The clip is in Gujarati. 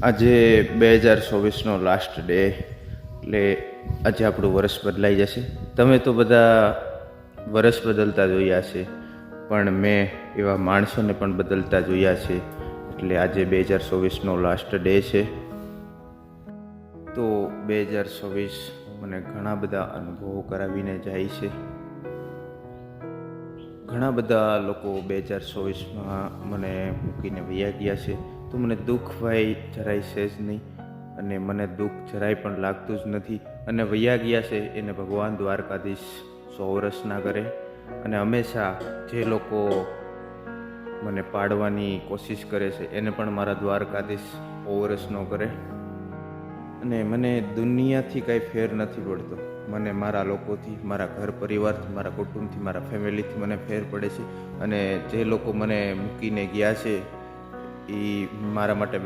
આજે 2024નો લાસ્ટ ડે, એટલે આજે આપણું વર્ષ બદલાઈ જશે. તમે તો બધા વર્ષ બદલતા જોયા છે, પણ મેં એવા માણસોને પણ બદલતા જોયા છે. એટલે આજે 2024નો લાસ્ટ ડે છે. તો 2024 મને ઘણા બધા અનુભવો કરાવીને જાય છે. ઘણા બધા લોકો 2024માં મને મૂકીને વયા ગયા છે, તો મને દુઃખ ભાઈ જરાય છે જ નહીં, અને મને દુઃખ જરાય પણ લાગતું જ નથી. અને વયા ગયા છે એને ભગવાન દ્વારકાધીશ 100 વર્ષ ના કરે. અને હંમેશા જે લોકો મને પાડવાની કોશિશ કરે છે એને પણ મારા દ્વારકાધીશ 100 વર્ષ ન કરે. અને મને દુનિયાથી કાંઈ ફેર નથી પડતો. મને મારા લોકોથી, મારા ઘર પરિવારથી, મારા કુટુંબથી, મારા ફેમિલીથી મને ફેર પડે છે. અને જે લોકો મને મૂકીને ગયા છે એ મારા માટે